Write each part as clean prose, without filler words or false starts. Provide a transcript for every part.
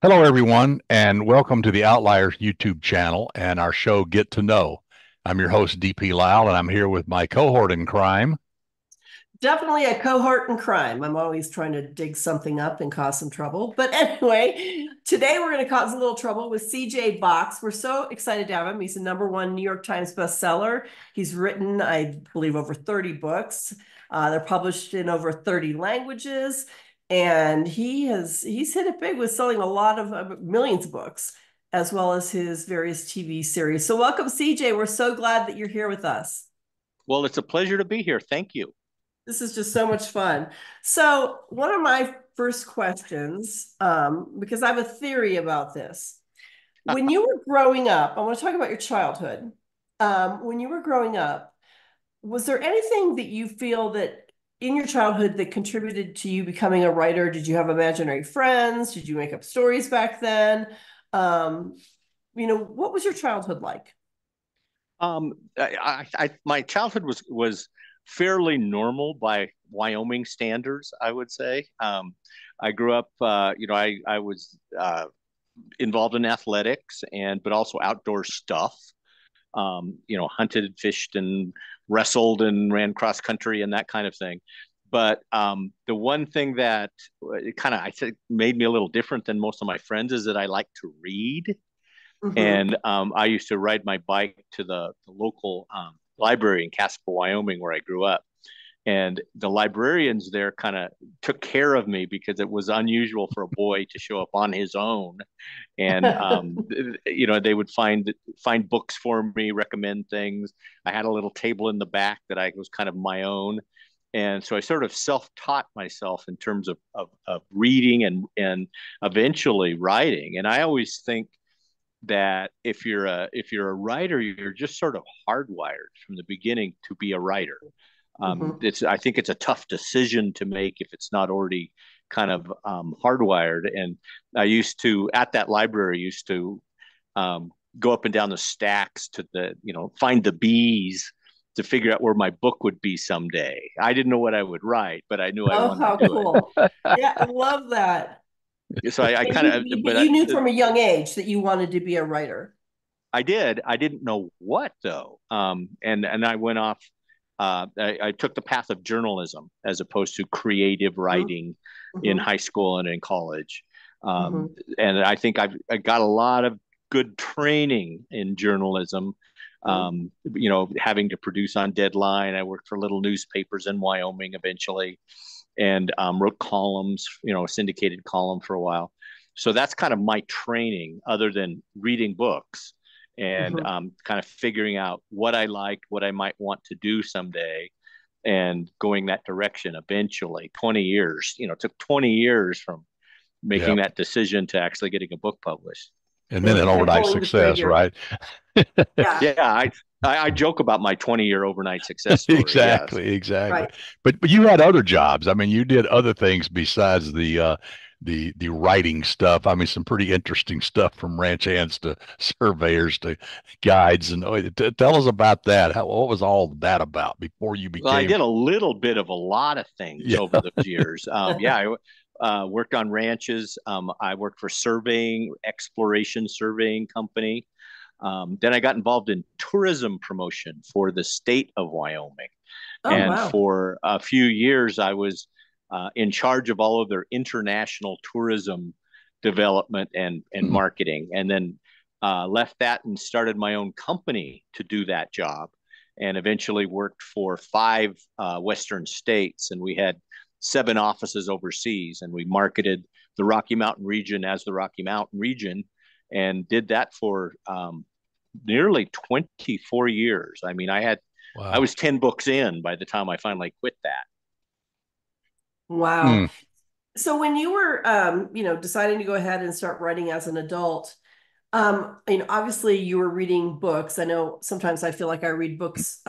Hello, everyone, and welcome to the Outlier YouTube channel and our show, Get to Know. I'm your host, DP Lyle, and I'm here with my cohort in crime. Definitely a cohort in crime. I'm always trying to dig something up and cause some trouble. But anyway, today we're going to cause a little trouble with CJ Box. We're so excited to have him. He's a #1 New York Times bestseller. He's written, I believe, over 30 books. They're published in over 30 languages. And he's hit it big with selling a lot of millions of books, as well as his various TV series. So welcome, CJ. We're so glad that you're here with us. Well, it's a pleasure to be here. Thank you. This is just so much fun. So, one of my first questions, because I have a theory about this. When you were growing up, I want to talk about your childhood. When you were growing up, was there anything that you feel that in your childhood that contributed to you becoming a writer? Did you have imaginary friends? Did you make up stories back then? Um, what was your childhood like? My childhood was fairly normal by Wyoming standards, I would say. I grew up, I was involved in athletics but also outdoor stuff. Hunted, fished, and wrestled and ran cross country and that kind of thing. But the one thing that I think made me a little different than most of my friends is that I like to read. Mhm. And I used to ride my bike to the local library in Casper, Wyoming, where I grew up. And the librarians there kind of took care of me because it was unusual for a boy to show up on his own. And they would find books for me, recommend things. I had a little table in the back that I was kind of my own. And so I sort of self-taught myself in terms of reading and eventually writing. And I always think that if you're a writer, you're just sort of hardwired from the beginning to be a writer. Mhm. It's I think it's a tough decision to make if it's not already kind of hardwired. And I used to at that library used to go up and down the stacks to find the bees to figure out where my book would be someday. I didn't know what I would write, but I knew I Oh, wanted how to do it. cool. Yeah, I love that. So I And kind of, but you knew from a young age that you wanted to be a writer. I did. I didn't know what though. And I went off. I took the path of journalism as opposed to creative Mhm. writing in Mhm. high school and in college. Um, Mhm. and I think I got a lot of good training in journalism. Mhm. Having to produce on deadline. I worked for little newspapers in Wyoming eventually, and wrote columns. A syndicated column for a while. So that's kind of my training, other than reading books and Mhm. kind of figuring out what I liked, what I might want to do someday, and going that direction eventually. 20 years, it took 20 years from making Yep. that decision to actually getting a book published. And then And, an and overnight pulling the success, trigger. right? Yeah, Yeah, I joke about my 20-year overnight success story. Yes. Exactly, exactly. right. But you had other jobs. I mean, you did other things besides the writing stuff. I mean, some pretty interesting stuff from ranch hands to surveyors to guides. And tell us about that. What was all that about before you Well, I became? did a little bit of a lot of things Yeah. over those years. Yeah, I worked on ranches. I worked for exploration surveying company. Then I got involved in tourism promotion for the state of Wyoming. Oh, And wow. for a few years, I was in charge of all of their international tourism development and Mm. marketing. And then left that and started my own company to do that job. And eventually worked for five Western states. And we had seven offices overseas. And we marketed the Rocky Mountain region as the Rocky Mountain region and did that for nearly 24 years. I mean, I Wow. was 10 books in by the time I finally quit that. Wow. Mm. So when you were, deciding to go ahead and start writing as an adult, obviously you were reading books. I know sometimes I feel like I read books,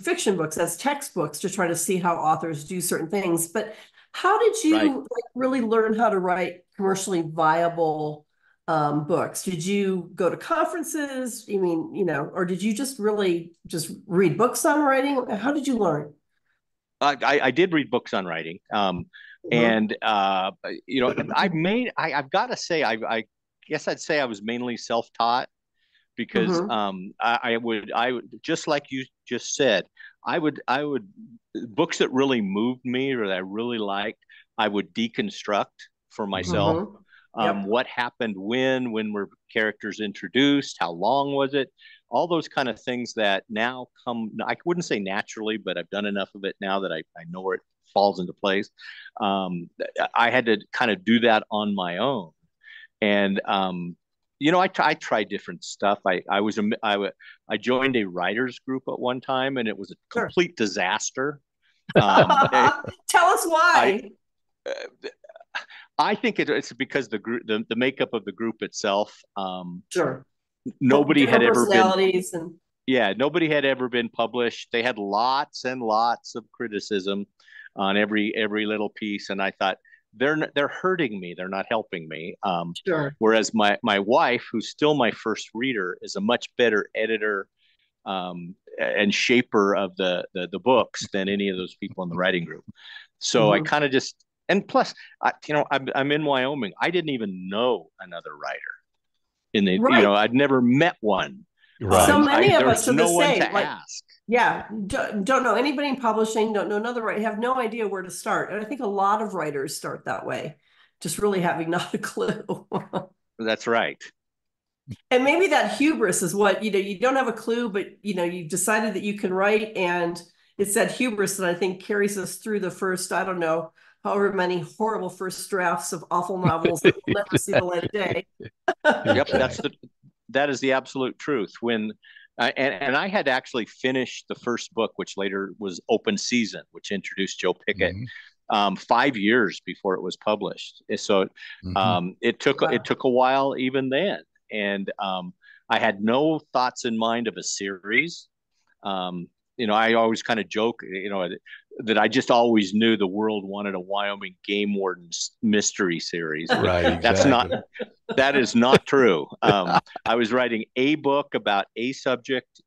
fiction books as textbooks to try to see how authors do certain things. But how did Right. you like really learn how to write commercially viable books? Did you go to conferences? Or did you just really just read books on writing? How did you learn? I did read books on writing. Mhm. And I've got to say, I guess I'd say I was mainly self-taught because Mhm. I would just like you just said, I would books that really moved me or that I really liked, I would deconstruct for myself. Mhm. Yep. What happened when were characters introduced? How long was it? All those kind of things that now come, I wouldn't say naturally, but I've done enough of it now that I know where it falls into place. Um, I had to kind of do that on my own. And I tried different stuff. I joined a writers group at one time, and it was a Sure. complete disaster. Um, Tell us I why. I think it's because the makeup of the group itself. Sure. Nobody had Different ever been personalities and Yeah, nobody had ever been published. They had lots and lots of criticism on every little piece, and I thought they're hurting me. They're not helping me. sure. Whereas my wife, who's still my first reader, is a much better editor and shaper of the books than any of those people in the writing group. So I Mhm. kind of just and plus, I'm in Wyoming. I didn't even know another writer Right. I'd never met one. So Right. many of us There's are the no one same. to Like, ask. yeah, don't know anybody in publishing, don't know another writer, have no idea where to start. And I think a lot of writers start that way, just really having not a clue. That's right. And maybe that hubris is what, you don't have a clue, but you've decided that you can write. And it's that hubris that I think carries us through the first, I don't know, however many horrible first drafts of awful novels that will never see the light of day. Yep, Exactly. that is the absolute truth. When and I had actually finished the first book, which later was Open Season, which introduced Joe Pickett, Hmm. 5 years before it was published. So Hmm. it Wow. took a while even then, and I had no thoughts in mind of a series. Um, I always kind of joke, that I just always knew the world wanted a Wyoming game warden's mystery series, but Right. that's not Exactly. that is not true. I was writing a book about a subject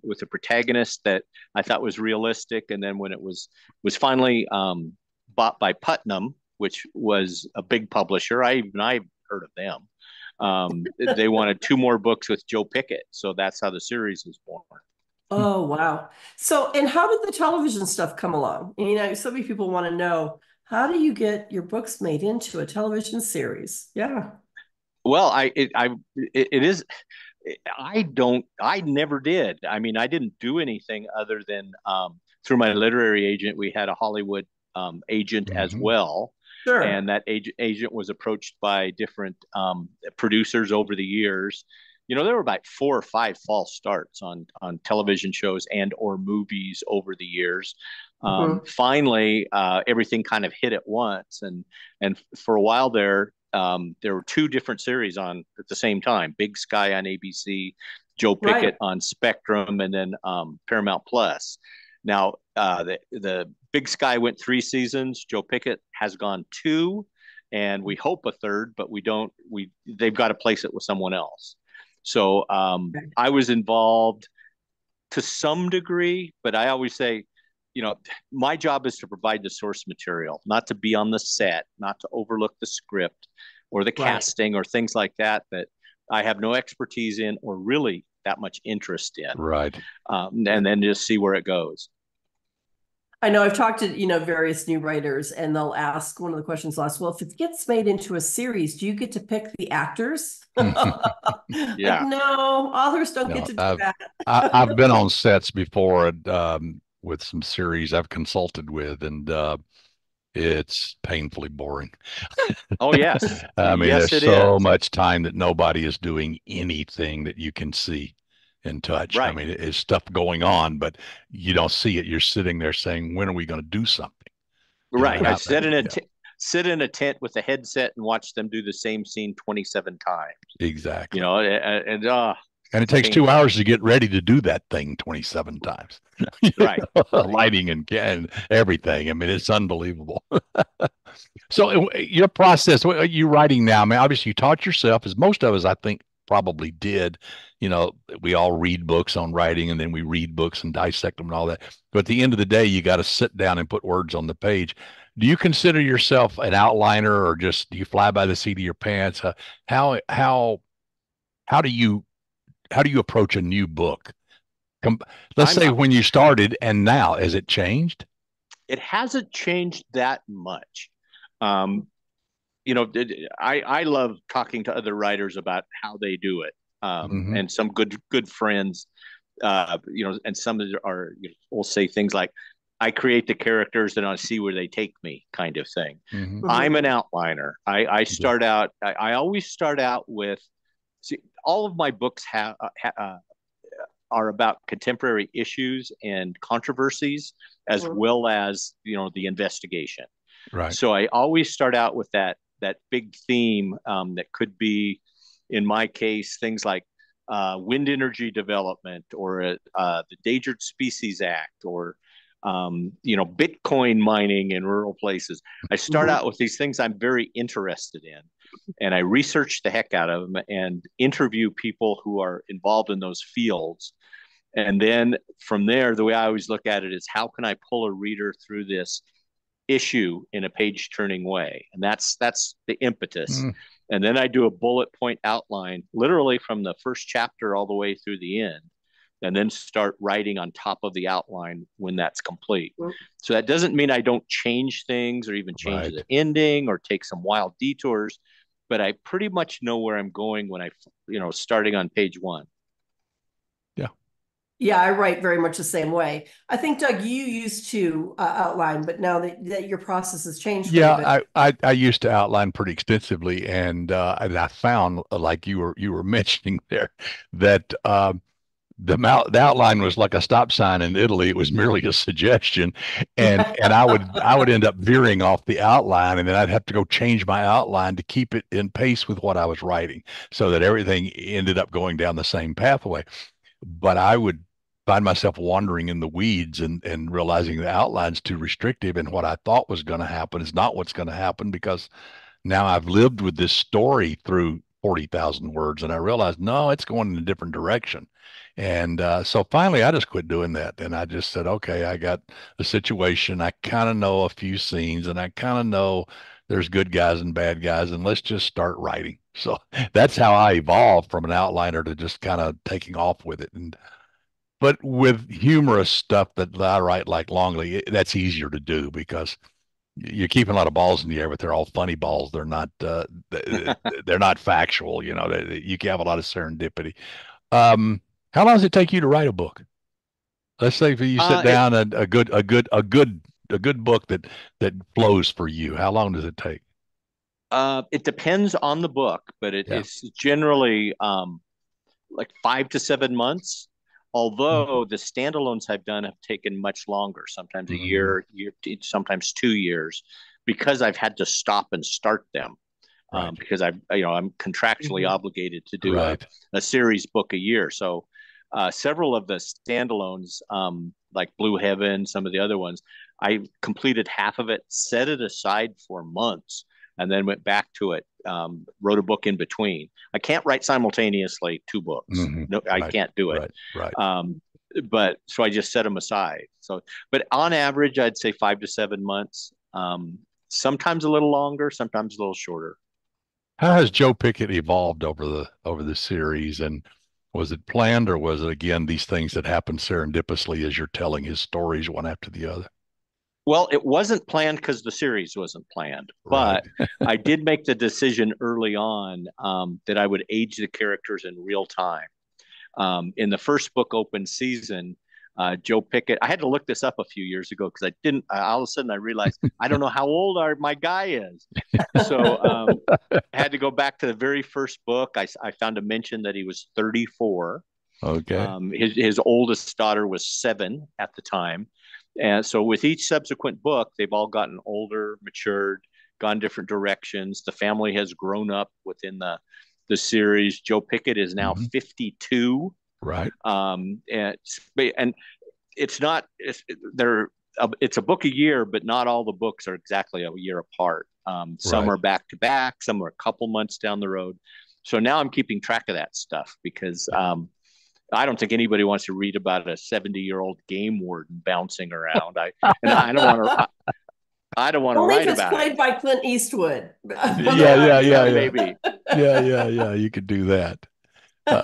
with a protagonist that I thought was realistic, and then when it was finally bought by Putnam, which was a big publisher, I've heard of them. They wanted two more books with Joe Pickett, so that's how the series was born. Oh, wow. So, and how did the television stuff come along? So many people want to know, how do you get your books made into a television series? Yeah. Well, it is. I never did. I mean, I didn't do anything other than through my literary agent. We had a Hollywood agent as Hmm. well, and Sure. that agent was approached by different producers over the years. There were about four or five false starts on television shows and or movies over the years. Mhm. Finally, everything kind of hit at once, and for a while there were two different series on at the same time: Big Sky on ABC, Joe Pickett Right. on Spectrum, and then Paramount Plus. Now, the Big Sky went 3 seasons. Joe Pickett has gone two, and we hope a third, but we don't. They've got to place it with someone else. So I was involved to some degree, but I always say, you know, my job is to provide the source material, not to be on the set, not to overlook the script or the Right. casting or things like that I have no expertise in or really that much interest in, Right. and then just see where it goes. I know I've talked to, various new writers, and they'll ask, one of the questions they'll ask, well, if it gets made into a series, do you get to pick the actors? Like, Yeah, no, authors don't get No, to do I've that. I've been on sets before with some series I've consulted with, and it's painfully boring. oh yes, I mean, yes there's it so is. much time that nobody is doing anything that you can see and touch. I Right, mean, it's stuff going on, but you don't see it. You're sitting there saying, "When are we going to do something?" right. I Yeah, sit in a tent with a headset and watch them do the same scene 27 times. exactly. And And it it's takes 2 hours painful. to get ready to do that thing 27 times. Right, right. Lighting and everything. I mean, it's unbelievable. So your process, what are you writing now? I mean, obviously you taught yourself, as most of us, I think, probably did. We all read books on writing and then we read books and dissect them and all that. But at the end of the day, you got to sit down and put words on the page. do you consider yourself an outliner, or just do you fly by the seat of your pants? How how how do you approach a new book? Com Let's I'm say when you started and now, has it changed? It hasn't changed that much. Um, you know, I love talking to other writers about how they do it, Hmm. and some good friends, and some are will say things like, "I create the characters and I see where they take me," kind of thing. Hmm. I'm Mhm. an outliner. I Yeah. start out. I always start out with. See, all of my books are about contemporary issues and controversies, as Mhm. well as the investigation. Right. So I always start out with that big theme, that could be, in my case, things like wind energy development, or the Endangered Species Act, or Bitcoin mining in rural places. I start Mhm. out with these things I'm very interested in, and I research the heck out of them and interview people who are involved in those fields. And then from there, the way I always look at it is, how can I pull a reader through this issue in a page turning way? And that's the impetus. Mm. And then I do a bullet point outline, literally from the first chapter all the way through the end, and then start writing on top of the outline when that's complete. So that doesn't mean I don't change things or even change the Right. ending or take some wild detours, but I pretty much know where I'm going when starting on page one. Yeah. Yeah, I write very much the same way. I think, Doug, you used to outline, but now that your process has changed quite a Yeah, bit. I used to outline pretty extensively, and I found, like you were mentioning there, that the outline was like a stop sign in Italy. It was merely a suggestion, and I would end up veering off the outline, and then I'd have to go change my outline to keep it in pace with what I was writing, so that everything ended up going down the same pathway. But I would find myself wandering in the weeds, and realizing the outline's too restrictive, and what I thought was going to happen is not what's going to happen, because now I've lived with this story through 40,000 words, and I realized, no, it's going in a different direction. And so finally, I just quit doing that. And I just said, okay, I got a situation. I kind of know a few scenes, and I kind of know there's good guys and bad guys, and let's just start writing. So that's how I evolved from an outliner to just kind of taking off with it. And but with humorous stuff that I write, like Longley, that's easier to do, because you're keeping a lot of balls in the air, but they're all funny balls. They're not they're not factual. You can have a lot of serendipity. Um, how long does it take you to write a book? Let's say if you sit It down, a good book that flows for you. How long does it take? it depends on the book, but Yeah. it's generally like 5 to 7 months. Mm-hmm. Although the standalones I've done have taken much longer, sometimes a Mm-hmm. year, sometimes 2 years, because I've had to stop and start them, Right. because I'm contractually Mhm. obligated to do a, Right. a series book a year. So several of the standalones, like Blue Heaven, some of the other ones, I completed half of it, set it aside for months, and then went back to it. Wrote a book in between. I can't write simultaneously two books. Mm-hmm. No, I Right. can't do it. Right. Right. Um, but so I just set them aside. So, but on average, I'd say 5 to 7 months. Sometimes a little longer, sometimes a little shorter. How has Joe Pickett evolved over the series, and was it planned, or was it again these things that happen serendipitously as you're telling his stories one after the other? Well, it wasn't planned because the series wasn't planned, Right. but I did make the decision early on, that I would age the characters in real time. In the first book, Open Season, Joe Pickett. I had to look this up a few years ago because I didn't. All of a sudden, I realized I don't know how old my guy is. So I had to go back to the very first book. I found a mention that he was 34. Okay. His oldest daughter was 7 at the time. And so with each subsequent book, they've all gotten older, matured, gone different directions. The family has grown up within the series. Joe Pickett is now Hmm. 52. Right. And it's not it's they're it's a book a year, but not all the books are exactly a year apart. Some Right. are back to back, some are a couple months down the road. So now I'm keeping track of that stuff because I don't think anybody wants to read about a 70-year-old game warden bouncing around. I don't want to. I don't want to Only if write it's about it. played by Clint Eastwood. Yeah, yeah, yeah, yeah, Maybe. yeah. You could do that.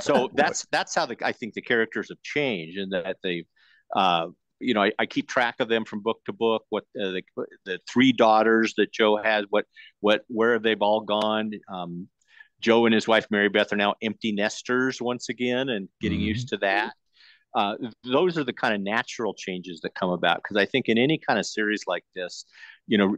So But that's how I think the characters have changed, and that they, uh, I keep track of them from book to book. What the three daughters that Joe has, where have they've all gone? Joe and his wife Mary Beth are now empty nesters once again, and getting mhm, used to that. Those are the kind of natural changes that come about, because I think in any kind of series like this,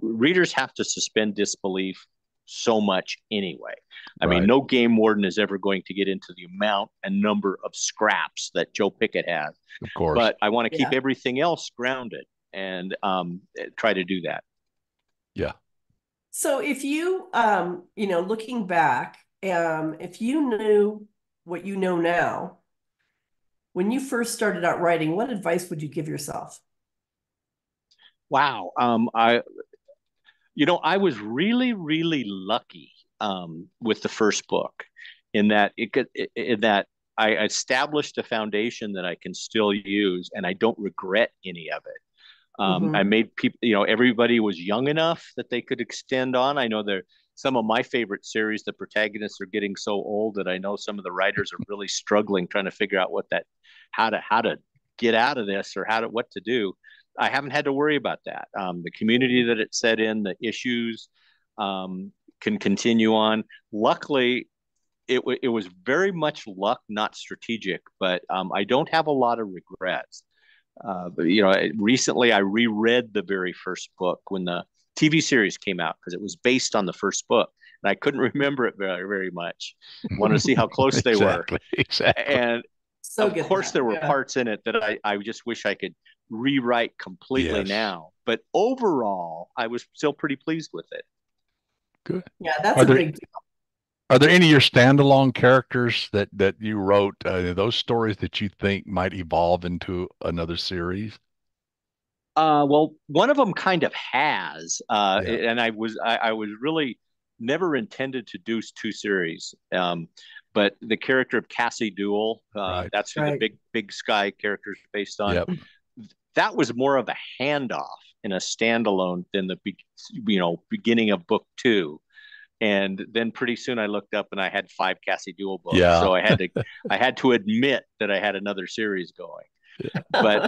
readers have to suspend disbelief so much anyway. I mean, right, no game warden is ever going to get into the amount and number of scraps that Joe Pickett has, of course. but I want to keep Yeah. everything else grounded and try to do that. Yeah. So if you, looking back, if you knew what you know now, when you first started out writing, what advice would you give yourself? Wow. I was really, really lucky with the first book, in that I established a foundation that I can still use, and I don't regret any of it. I Mm-hmm. made people, everybody was young enough that they could extend on. I know there some of my favorite series, the protagonists are getting so old that I know some of the writers are really struggling trying to figure out how to get out of this, or what to do. I haven't had to worry about that. The community that it set in, the issues, can continue on. Luckily, it was very much luck, not strategic, but I don't have a lot of regrets. But recently I reread the very first book when the TV series came out, because it was based on the first book, and I couldn't remember it very, very much. Wanted to see how close they were, Exactly, exactly. and So of get course that. there were Yeah. parts in it that I just wish I could rewrite completely Yes. now. But overall, I was still pretty pleased with it. Good. Yeah, that's Are a there big deal. are there any of your standalone characters that you wrote, those stories that you think might evolve into another series? Well, one of them kind of has, Yeah, and I was really never intended to do two series. But the character of Cassie Duell, right. that's who the Right. Big Sky character is based on. Yep. That was more of a handoff in a standalone than beginning of book two. And then pretty soon I looked up and I had five Cassie Duell books, Yeah. so I had to admit that I had another series going. But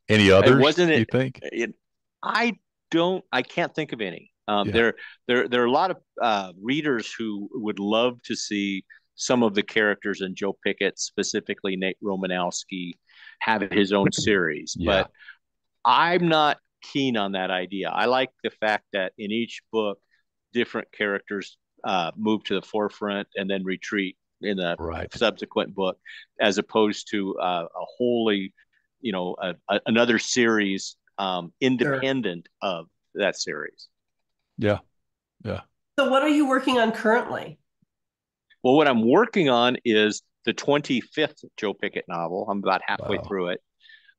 Any it others, wasn't you it, think? it I can't think of any. Yeah. There are a lot of readers who would love to see some of the characters in Joe Pickett, specifically Nate Romanowski, have his own series, Yeah. but I'm not keen on that idea. I like the fact that in each book, different characters move to the forefront and then retreat in the Right. subsequent book, as opposed to a wholly, another series Sure. independent of that series. Yeah. Yeah. So what are you working on currently? Well, what I'm working on is the 25th Joe Pickett novel. I'm about halfway Wow. through it.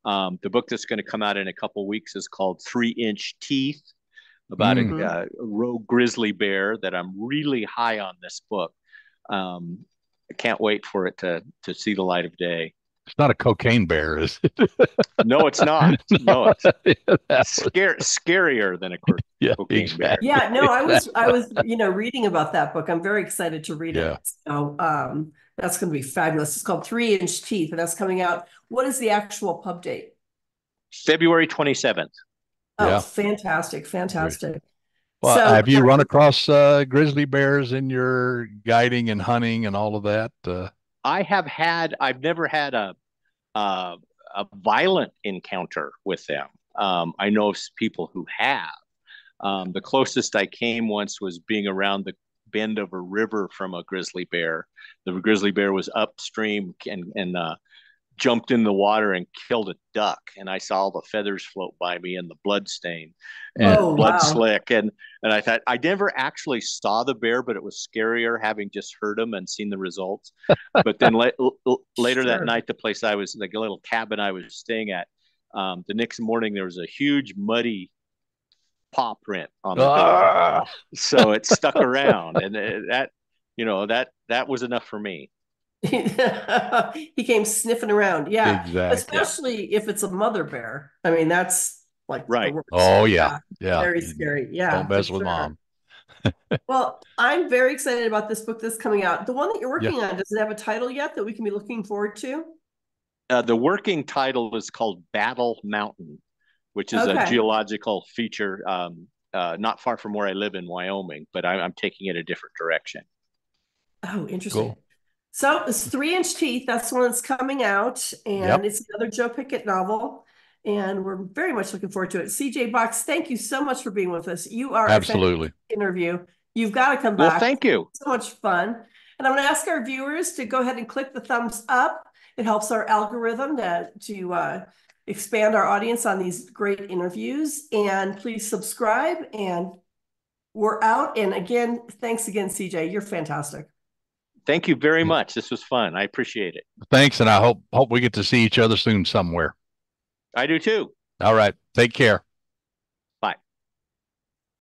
The book that's going to come out in a couple of weeks is called 3 Inch Teeth, about a, Mm. Mm-hmm. uh, rogue grizzly bear that I'm really high on this book. Um, I can't wait for it to see the light of day. It's not a cocaine bear, is it? No, it's not. No, No. it's Yeah, that was, scarier than a yeah, cocaine bear. exactly. Yeah, no, I Exactly. was, reading about that book. I'm very excited to read Yeah. it. So, that's going to be fabulous. It's called 3 Inch Teeth, and that's coming out. What is the actual pub date? February 27th. Oh, Yeah. fantastic, Great. fantastic. Well, So, have you run across grizzly bears in your guiding and hunting and all of that? I've never had a, a violent encounter with them. I know of people who have. The closest I came once was being around the bend of a river from a grizzly bear. The grizzly bear was upstream and jumped in the water and killed a duck. And I saw all the feathers float by me and the blood stain and oh, blood wow. slick. And I thought, I never actually saw the bear, but it was scarier having just heard him and seen the results. But then later that Sure. night, the place I was, like a little cabin I was staying at, the next morning, there was a huge muddy paw print on the door. Ah, So it stuck around, and that was enough for me. He came sniffing around. Yeah, exactly. Yeah. especially if it's a mother bear. I mean, that's like the Right. worst. Oh yeah, Yeah, yeah. very You scary. don't Yeah, for mess with sure. mom. Well, I'm very excited about this book that's coming out. The one that you're Yeah. working on, does it have a title yet that we can be looking forward to? The working title is called Battle Mountain, which is a Okay. geological feature not far from where I live in Wyoming, but I'm taking it a different direction. Oh, interesting. Cool. So it's 3 Inch Teeth. That's the one that's coming out, and Yep. it's another Joe Pickett novel. And we're very much looking forward to it. CJ Box, thank you so much for being with us. You are a fantastic Absolutely. interview. You've got to come Well, back. thank you. So much fun. And I'm going to ask our viewers to go ahead and click the thumbs up. It helps our algorithm to expand our audience on these great interviews. And please subscribe. And we're out. And again, thanks again, CJ. You're fantastic. Thank you very much. This was fun. I appreciate it. Thanks, and I hope we get to see each other soon somewhere. I do too. All right. Take care.